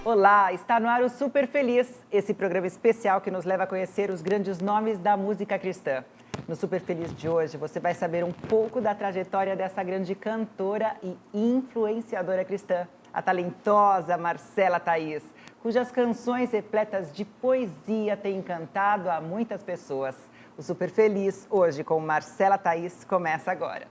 Olá, está no ar o Super Feliz, esse programa especial que nos leva a conhecer os grandes nomes da música cristã. No Super Feliz de hoje, você vai saber um pouco da trajetória dessa grande cantora e influenciadora cristã, a talentosa Marcela Thaís, cujas canções repletas de poesia têm encantado a muitas pessoas. O Super Feliz, hoje com Marcela Thaís, começa agora.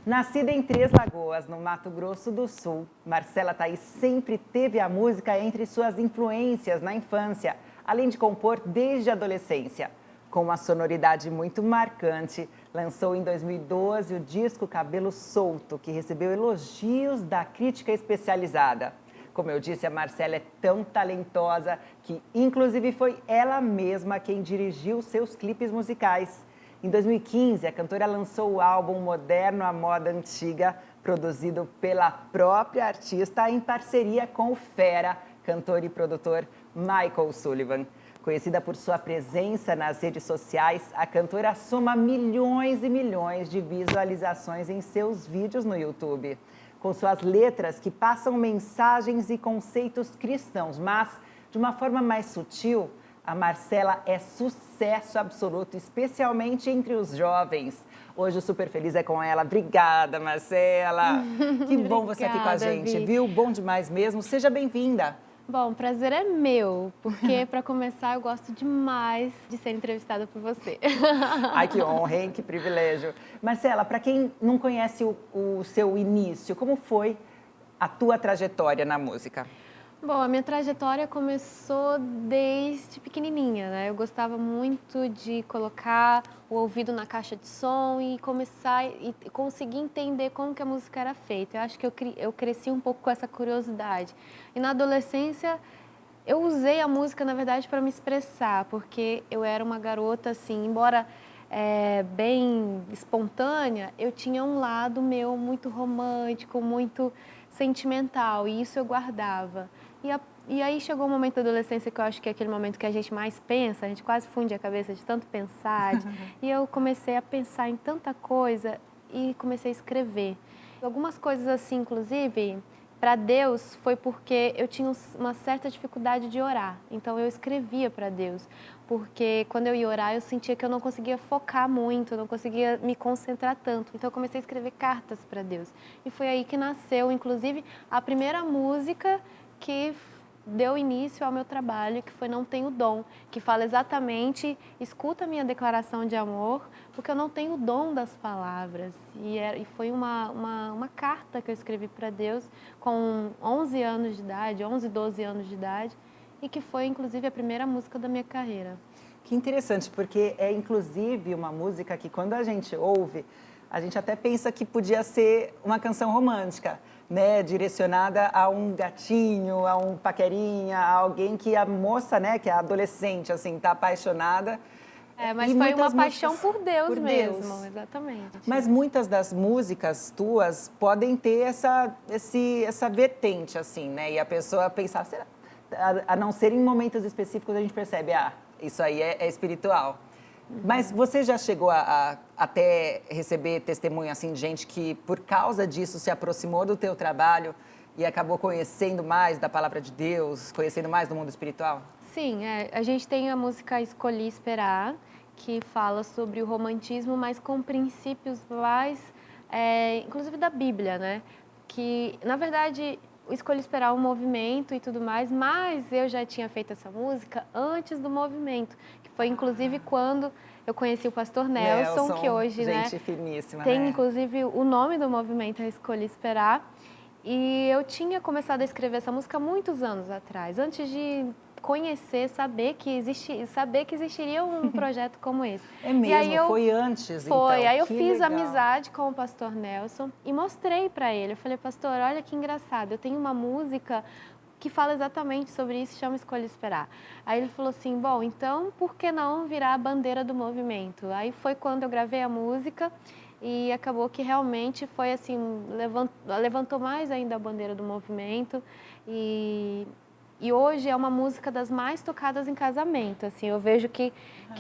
Nascida em Três Lagoas, no Mato Grosso do Sul, Marcela Thaís sempre teve a música entre suas influências na infância, além de compor desde a adolescência. Com uma sonoridade muito marcante, lançou em 2012 o disco Cabelo Solto, que recebeu elogios da crítica especializada. Como eu disse, a Marcela é tão talentosa que, inclusive, foi ela mesma quem dirigiu seus clipes musicais. Em 2015, a cantora lançou o álbum Moderno à Moda Antiga, produzido pela própria artista em parceria com o fera, cantor e produtor Michael Sullivan. Conhecida por sua presença nas redes sociais, a cantora soma milhões e milhões de visualizações em seus vídeos no YouTube. Com suas letras que passam mensagens e conceitos cristãos, mas de uma forma mais sutil, a Marcela é sucesso absoluto, especialmente entre os jovens. Hoje o Super Feliz é com ela. Obrigada, Marcela. Que bom você aqui com a gente, viu? Bom demais mesmo. Seja bem-vinda. Bom, o prazer é meu, porque para começar eu gosto demais de ser entrevistada por você. Ai, que honra, hein? Que privilégio. Marcela, para quem não conhece o seu início, como foi a tua trajetória na música? Bom, a minha trajetória começou desde pequenininha, né? Eu gostava muito de colocar o ouvido na caixa de som e começar e conseguir entender como que a música era feita. Eu acho que eu cresci um pouco com essa curiosidade. E na adolescência eu usei a música, na verdade, para me expressar, porque eu era uma garota, assim, embora bem espontânea, eu tinha um lado meu muito romântico, muito sentimental, e isso eu guardava. E aí chegou o momento da adolescência que eu acho que é aquele momento que a gente mais pensa, a gente quase funde a cabeça de tanto pensar. E eu comecei a pensar em tanta coisa e comecei a escrever. Algumas coisas assim, inclusive, para Deus foi porque eu tinha uma certa dificuldade de orar. Então eu escrevia para Deus, porque quando eu ia orar eu sentia que eu não conseguia focar muito, eu não conseguia me concentrar tanto. Então eu comecei a escrever cartas para Deus. E foi aí que nasceu, inclusive, a primeira música que deu início ao meu trabalho, que foi Não Tenho Dom, que fala exatamente, escuta a minha declaração de amor, porque eu não tenho o dom das palavras. E foi uma carta que eu escrevi para Deus com 11 anos de idade, 11, 12 anos de idade, e que foi, inclusive, a primeira música da minha carreira. Que interessante, porque é, inclusive, uma música que, quando a gente ouve, a gente até pensa que podia ser uma canção romântica, né, direcionada a um gatinho, a um paquerinha, a alguém que a moça, né, que é adolescente, assim, tá apaixonada. Mas E foi uma muitas paixão músicas por Deus mesmo, Deus. exatamente. Mas muitas das músicas tuas podem ter essa vertente, assim, né, e a pessoa pensar, será? A não ser em momentos específicos a gente percebe, isso aí é espiritual. Mas você já chegou a até receber testemunho assim de gente que por causa disso se aproximou do teu trabalho e acabou conhecendo mais da palavra de Deus, conhecendo mais do mundo espiritual? Sim, a gente tem a música Escolhi Esperar, que fala sobre o romantismo, mas com princípios mais, inclusive da Bíblia, né? Que, na verdade, o Escolhi Esperar é um movimento e tudo mais, mas eu já tinha feito essa música antes do movimento, que foi, inclusive, quando eu conheci o pastor Nelson, que hoje, gente finíssima, tem, né? inclusive, o nome do movimento é Escolhi Esperar. E eu tinha começado a escrever essa música muitos anos atrás, antes de conhecer, saber que existiria um projeto como esse. É mesmo, foi antes, então. Aí eu Que fiz legal. amizade com o pastor Nelson e mostrei para ele. Eu falei, pastor, olha que engraçado, eu tenho uma música que fala exatamente sobre isso, chama Escolha Esperar. Aí ele falou assim, bom, então por que não virar a bandeira do movimento? Aí foi quando eu gravei a música e acabou que realmente foi assim, levantou mais ainda a bandeira do movimento e hoje é uma música das mais tocadas em casamento, assim, eu vejo que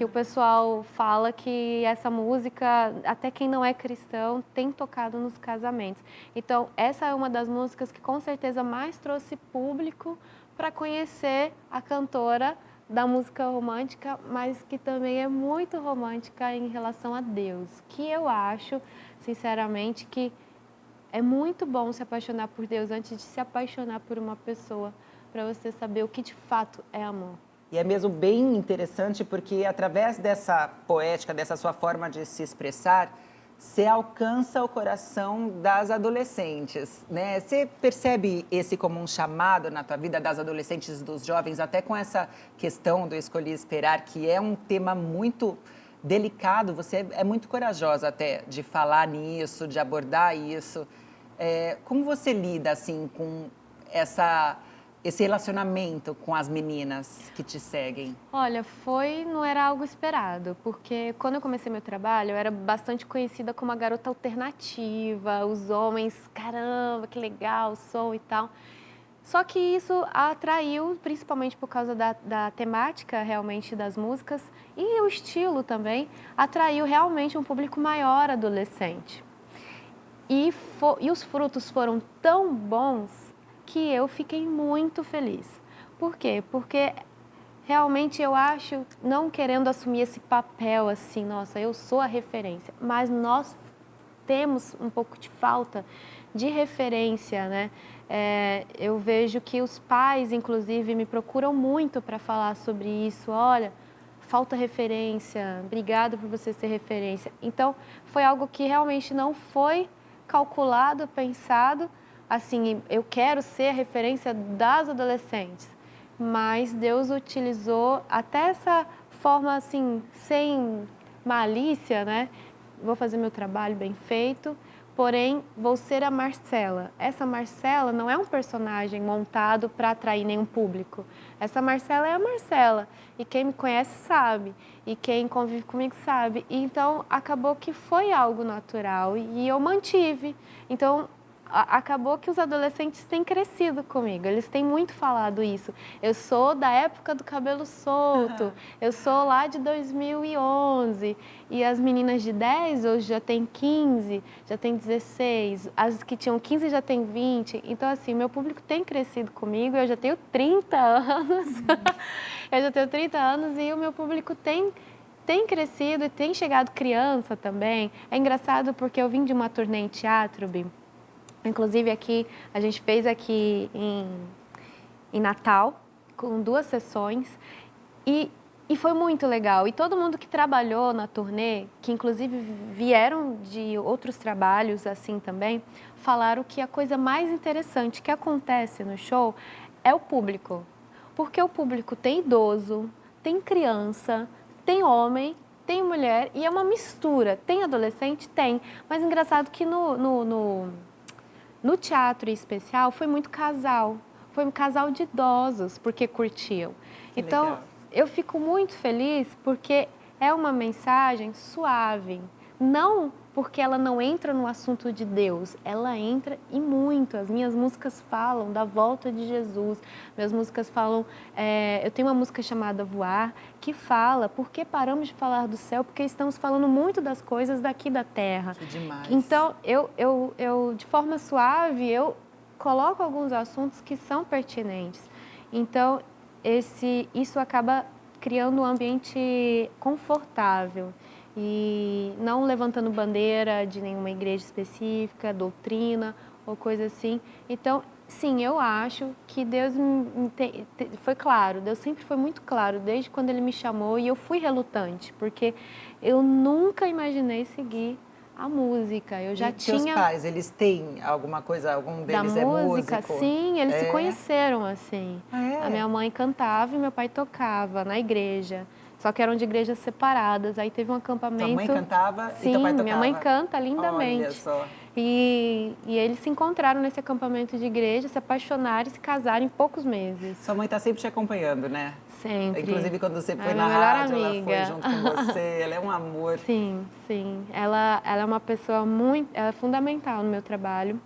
o pessoal fala que essa música, até quem não é cristão, tem tocado nos casamentos. Então, essa é uma das músicas que com certeza mais trouxe público para conhecer a cantora da música romântica, mas que também é muito romântica em relação a Deus, que eu acho, sinceramente, que é muito bom se apaixonar por Deus antes de se apaixonar por uma pessoa, para você saber o que de fato é amor. E é mesmo bem interessante porque através dessa poética, dessa sua forma de se expressar, você alcança o coração das adolescentes, né? Você percebe esse como um chamado na tua vida das adolescentes, dos jovens, até com essa questão do Escolhi Esperar, que é um tema muito delicado, você é muito corajosa até de falar nisso, de abordar isso. Como você lida, assim, com esse relacionamento com as meninas que te seguem? Olha, não era algo esperado, porque quando eu comecei meu trabalho, eu era bastante conhecida como a garota alternativa, os homens, caramba, que legal o som e tal. Só que isso atraiu, principalmente por causa da temática realmente das músicas e o estilo também, atraiu realmente um público maior adolescente. E os frutos foram tão bons que eu fiquei muito feliz. Por quê? Porque realmente eu acho, não querendo assumir esse papel assim, nossa, eu sou a referência, mas nós temos um pouco de falta de referência, né? Eu vejo que os pais, inclusive, me procuram muito para falar sobre isso. Olha, falta referência, obrigada por você ser referência. Então, foi algo que realmente não foi calculado, pensado, assim, eu quero ser a referência das adolescentes, mas Deus utilizou até essa forma, assim, sem malícia, né? Vou fazer meu trabalho bem feito, porém, vou ser a Marcela. Essa Marcela não é um personagem montado para atrair nenhum público. Essa Marcela é a Marcela, e quem me conhece sabe, e quem convive comigo sabe. E, então, acabou que foi algo natural e eu mantive. Então, acabou que os adolescentes têm crescido comigo, eles têm muito falado isso. Eu sou da época do cabelo solto, eu sou lá de 2011 e as meninas de 10 hoje já têm 15, já têm 16, as que tinham 15 já têm 20. Então, assim, meu público tem crescido comigo, eu já tenho 30 anos, eu já tenho 30 anos e o meu público tem crescido e tem chegado criança também. É engraçado porque eu vim de uma turnê em teatro, Bi. Inclusive aqui, a gente fez aqui em Natal, com 2 sessões, e foi muito legal. E todo mundo que trabalhou na turnê, que inclusive vieram de outros trabalhos assim também, falaram que a coisa mais interessante que acontece no show é o público. Porque o público tem idoso, tem criança, tem homem, tem mulher, e é uma mistura. Tem adolescente? Tem. Mas engraçado que no teatro em especial, foi muito casal. Foi um casal de idosos, porque curtiam. Então, legal. eu fico muito feliz porque é uma mensagem suave. Não porque ela não entra no assunto de Deus, ela entra e muito. As minhas músicas falam da volta de Jesus. Minhas músicas falam... eu tenho uma música chamada Voar, que fala por que paramos de falar do céu, porque estamos falando muito das coisas daqui da terra. Que demais. Então, eu de forma suave, eu coloco alguns assuntos que são pertinentes. Então, isso acaba criando um ambiente confortável e não levantando bandeira de nenhuma igreja específica, doutrina ou coisa assim. Então, sim, eu acho que Deus foi claro, Deus sempre foi muito claro, desde quando Ele me chamou, e eu fui relutante, porque eu nunca imaginei seguir a música. Eu já tinha... Teus pais, eles têm alguma coisa, algum deles da é música, músico? sim, eles se conheceram assim. Ah, é? A minha mãe cantava e meu pai tocava na igreja. Só que eram de igrejas separadas. Aí teve um acampamento... Tua mãe cantava Sim, e teu pai tocava? minha mãe canta lindamente. Olha só. E eles se encontraram nesse acampamento de igreja, se apaixonaram e se casaram em poucos meses. Sua mãe está sempre te acompanhando, né? Sempre. Inclusive, quando você foi minha na melhor rádio, ela amiga. foi junto com você. Ela é um amor. Sim, sim. Ela é uma pessoa ela é fundamental no meu trabalho,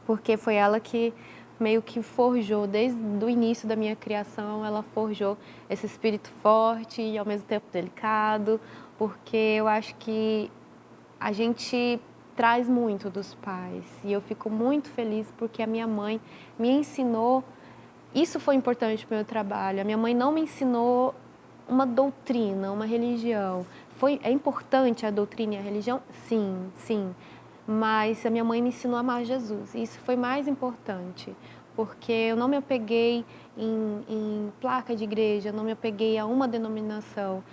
porque foi ela que meio que forjou, desde o início da minha criação, ela forjou esse espírito forte e ao mesmo tempo delicado, porque eu acho que a gente traz muito dos pais e eu fico muito feliz porque a minha mãe me ensinou, isso foi importante para o meu trabalho, a minha mãe não me ensinou uma doutrina, uma religião. É importante a doutrina e a religião? Sim, sim. Mas a minha mãe me ensinou a amar Jesus. E isso foi mais importante, porque eu não me apeguei em placa de igreja, não me apeguei a uma denominação.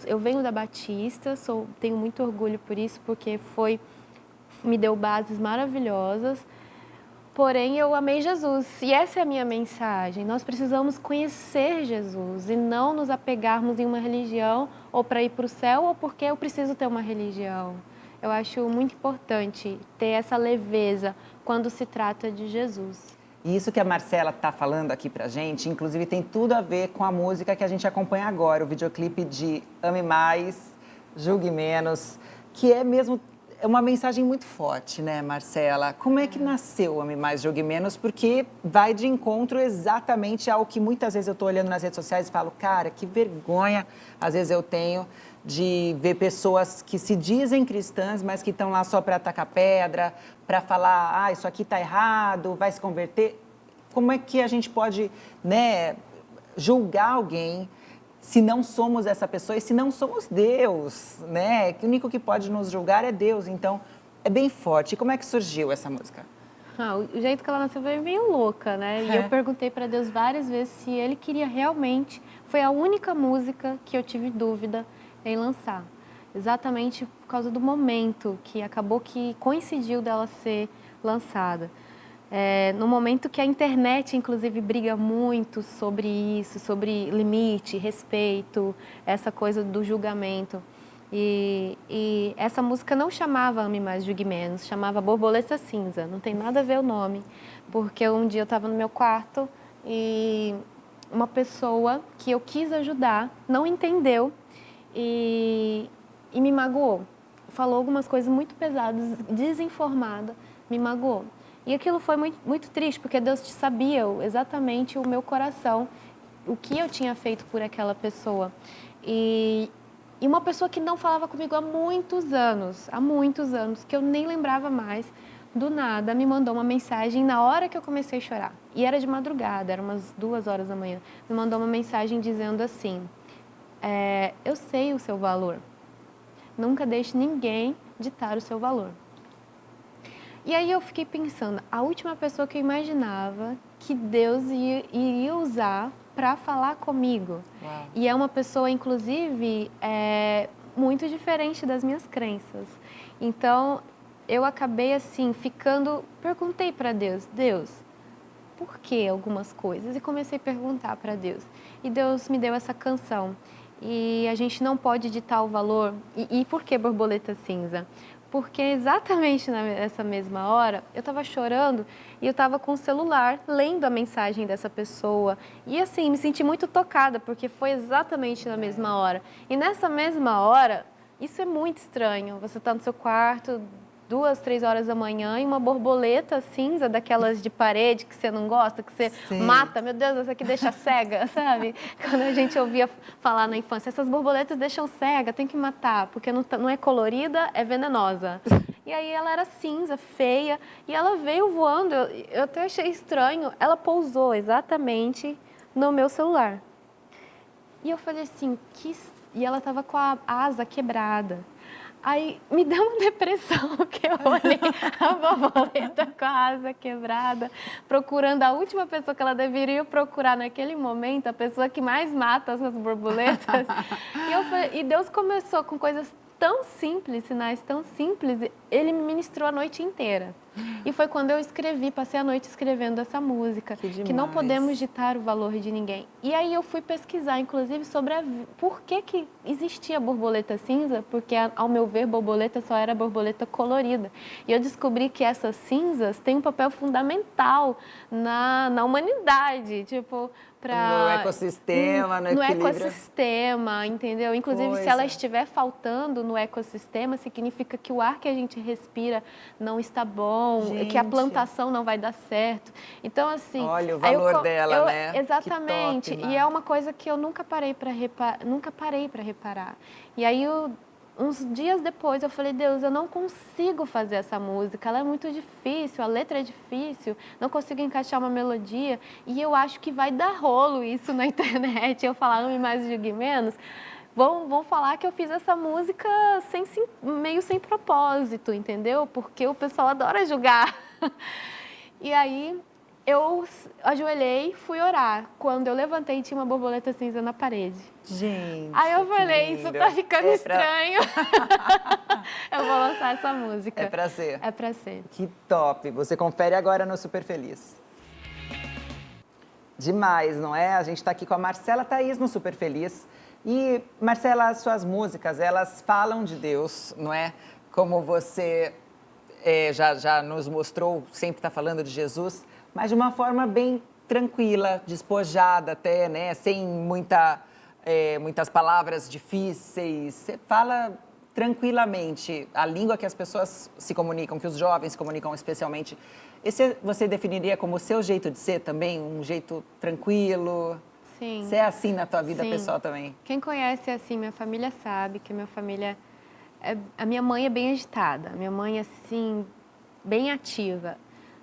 Eu venho da Batista, tenho muito orgulho por isso, porque me deu bases maravilhosas. Porém, eu amei Jesus e essa é a minha mensagem. Nós precisamos conhecer Jesus e não nos apegarmos em uma religião ou para ir para o céu ou porque eu preciso ter uma religião. Eu acho muito importante ter essa leveza quando se trata de Jesus. E isso que a Marcela está falando aqui pra gente, inclusive tem tudo a ver com a música que a gente acompanha agora, o videoclipe de Ame Mais, Julgue Menos, que é mesmo uma mensagem muito forte, né, Marcela? Como é que nasceu Ame Mais, Julgue Menos? Porque vai de encontro exatamente ao que muitas vezes eu estou olhando nas redes sociais e falo, cara, que vergonha, às vezes eu tenho de ver pessoas que se dizem cristãs, mas que estão lá só para atacar pedra, para falar, isso aqui está errado, vai se converter. Como é que a gente pode, né, julgar alguém se não somos essa pessoa e se não somos Deus, né? O único que pode nos julgar é Deus, então é bem forte. E como é que surgiu essa música? O jeito que ela nasceu foi meio louca, né? E eu perguntei para Deus várias vezes se Ele queria realmente. Foi a única música que eu tive dúvida em lançar. Exatamente por causa do momento que acabou que coincidiu dela ser lançada. No momento que a internet, inclusive, briga muito sobre isso, sobre limite, respeito, essa coisa do julgamento. E essa música não chamava Ame Mais, Julgue Menos, chamava Borboleta Cinza. Não tem nada a ver o nome, porque um dia eu estava no meu quarto e uma pessoa que eu quis ajudar não entendeu e me magoou. Falou algumas coisas muito pesadas, desinformada, me magoou. E aquilo foi muito, muito triste, porque Deus sabia exatamente o meu coração, o que eu tinha feito por aquela pessoa. E uma pessoa que não falava comigo há muitos anos, que eu nem lembrava mais, do nada me mandou uma mensagem na hora que eu comecei a chorar. E era de madrugada, era umas 2 horas da manhã. Me mandou uma mensagem dizendo assim, eu sei o seu valor, nunca deixe ninguém ditar o seu valor. E aí eu fiquei pensando, a última pessoa que eu imaginava que Deus iria usar para falar comigo. Uau. E é uma pessoa, inclusive, muito diferente das minhas crenças. Então, eu acabei assim, perguntei para Deus, por que algumas coisas? E comecei a perguntar para Deus. E Deus me deu essa canção. E a gente não pode ditar o valor. E por que Borboleta Cinza? Porque exatamente nessa mesma hora, eu estava chorando e eu estava com o celular, lendo a mensagem dessa pessoa. E assim, me senti muito tocada, porque foi exatamente na mesma hora. E nessa mesma hora, isso é muito estranho. Você está no seu quarto, 2, 3 horas da manhã, e uma borboleta cinza, daquelas de parede que você não gosta, que você mata. Meu Deus, essa aqui deixa cega, sabe? Quando a gente ouvia falar na infância, essas borboletas deixam cega, tem que matar, porque não é colorida, é venenosa. E aí ela era cinza, feia, e ela veio voando, eu até achei estranho, ela pousou exatamente no meu celular. E eu falei assim, e ela estava com a asa quebrada. Aí me deu uma depressão, que eu olhei a borboleta com a asa quebrada, procurando a última pessoa que ela deveria procurar naquele momento, a pessoa que mais mata essas borboletas. E Deus começou com coisas tão simples, sinais tão simples, Ele me ministrou a noite inteira. E foi quando eu escrevi, passei a noite escrevendo essa música, que não podemos ditar o valor de ninguém. E aí eu fui pesquisar, inclusive, sobre por que existia borboleta cinza, porque, ao meu ver, borboleta só era borboleta colorida. E eu descobri que essas cinzas têm um papel fundamental na humanidade, tipo, no ecossistema, no equilíbrio. Ecossistema, entendeu? Inclusive, se ela estiver faltando no ecossistema, significa que o ar que a gente respira não está bom, que a plantação não vai dar certo. Então, assim... Olha o valor dela, né? Exatamente. E é uma coisa que eu nunca parei para reparar. E aí, uns dias depois, eu falei, Deus, eu não consigo fazer essa música, ela é muito difícil, a letra é difícil, não consigo encaixar uma melodia, e eu acho que vai dar rolo isso na internet, eu falar, não me mais diga menos, vão falar que eu fiz essa música meio sem propósito, entendeu? Porque o pessoal adora julgar. E aí... eu ajoelhei, fui orar. Quando eu levantei, tinha uma borboleta cinza na parede. Gente, aí eu falei, isso tá ficando estranho. Eu vou lançar essa música. É pra ser. É pra ser. Que top. Você confere agora no Super Feliz. Demais, não é? A gente tá aqui com a Marcela Thaís no Super Feliz. E, Marcela, as suas músicas, elas falam de Deus, não é? Como você já nos mostrou, sempre está falando de Jesus, mas de uma forma bem tranquila, despojada até, né? Sem muitas palavras difíceis. Você fala tranquilamente a língua que as pessoas se comunicam, que os jovens se comunicam especialmente. Esse você definiria como o seu jeito de ser também? Um jeito tranquilo? Sim. Você é assim na tua vida pessoal também? Quem conhece assim, minha família sabe que a minha família... a minha mãe é bem agitada, a minha mãe assim, bem ativa.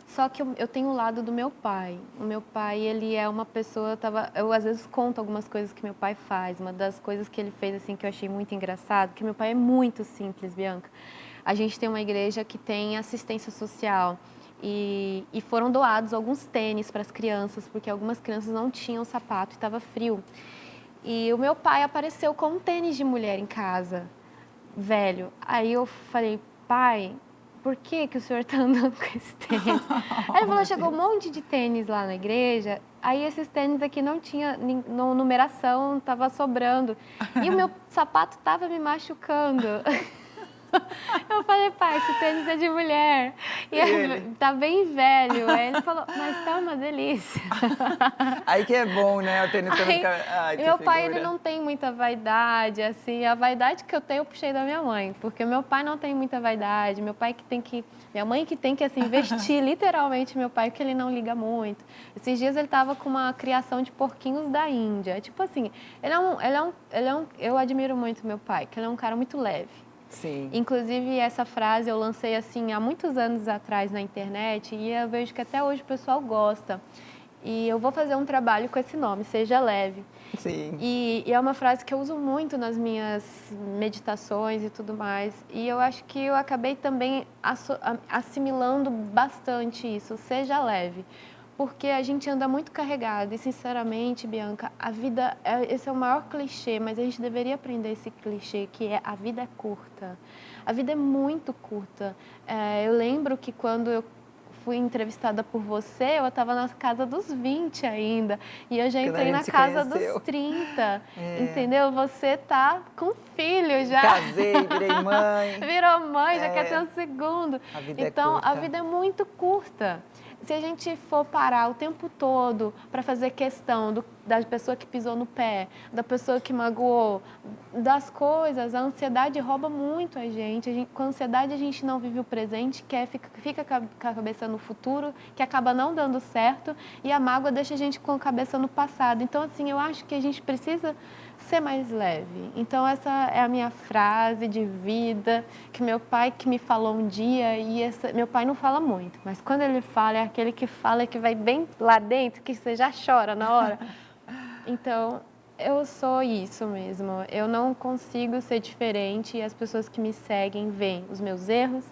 Só que eu tenho o lado do meu pai. O meu pai, ele é uma pessoa... eu às vezes conto algumas coisas que meu pai faz. Uma das coisas que ele fez assim que eu achei muito engraçado, que meu pai é muito simples, Bianca. A gente tem uma igreja que tem assistência social. E foram doados alguns tênis para as crianças, porque algumas crianças não tinham sapato e estava frio. E o meu pai apareceu com um tênis de mulher em casa, velho. Aí eu falei, pai, por que o senhor está andando com esse tênis? Aí ele falou, chegou um monte de tênis lá na igreja, aí esses tênis aqui não tinha numeração, estava sobrando. E o meu sapato estava me machucando. Eu falei, pai, esse tênis é de mulher. E tá bem velho. Aí ele falou, mas tá uma delícia. Aí que é bom, né? O tênis também fica... Ai, que meu pai, figura. ele não tem muita vaidade, assim. A vaidade que eu tenho, eu puxei da minha mãe. Porque meu pai não tem muita vaidade. Minha mãe que tem que, assim, vestir literalmente meu pai, porque ele não liga muito. Esses dias ele tava com uma criação de porquinhos da Índia. Tipo assim, eu admiro muito meu pai, que ele é um cara muito leve. Sim. Inclusive, essa frase eu lancei assim há muitos anos atrás na internet e eu vejo que até hoje o pessoal gosta. E eu vou fazer um trabalho com esse nome, Seja Leve. Sim. E é uma frase que eu uso muito nas minhas meditações e tudo mais. E eu acho que eu acabei também assimilando bastante isso, seja leve. Porque a gente anda muito carregado e, sinceramente, Bianca, a vida, esse é o maior clichê, mas a gente deveria aprender esse clichê, que é a vida é curta. A vida é muito curta. Eu lembro que quando eu fui entrevistada por você, eu estava na casa dos 20 ainda, e eu já entrei na casa dos 30, entendeu? Você tá com filho já. Casei, virei mãe. Virou mãe, já quer ter um segundo. A vida então, é curta. A vida é muito curta. Se a gente for parar o tempo todo para fazer questão da pessoa que pisou no pé, da pessoa que magoou, das coisas, a ansiedade rouba muito a gente. Com a ansiedade a gente não vive o presente, fica com a cabeça no futuro, que acaba não dando certo, e a mágoa deixa a gente com a cabeça no passado. Então, assim, eu acho que a gente precisa ser mais leve. Então, essa é a minha frase de vida, que meu pai que me falou um dia, e meu pai não fala muito, mas quando ele fala, é aquele que fala que vai bem lá dentro, que você já chora na hora. Então, eu sou isso mesmo. Eu não consigo ser diferente e as pessoas que me seguem veem os meus erros,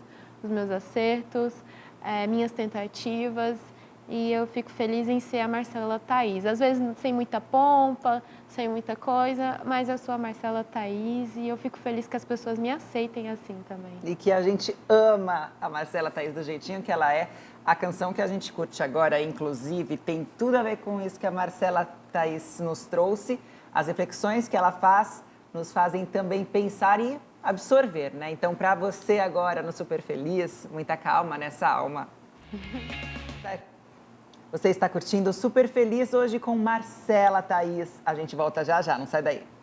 os meus acertos, minhas tentativas e eu fico feliz em ser a Marcela Thaís. Às vezes sem muita pompa, sem muita coisa, mas eu sou a Marcela Thaís e eu fico feliz que as pessoas me aceitem assim também. E que a gente ama a Marcela Thaís do jeitinho que ela é. A canção que a gente curte agora, inclusive, tem tudo a ver com isso que a Marcela Thaís nos trouxe. As reflexões que ela faz nos fazem também pensar e absorver, né? Então, para você agora no Super Feliz, muita calma nessa alma. Você está curtindo Super Feliz hoje com Marcela Thaís. A gente volta já já, não sai daí.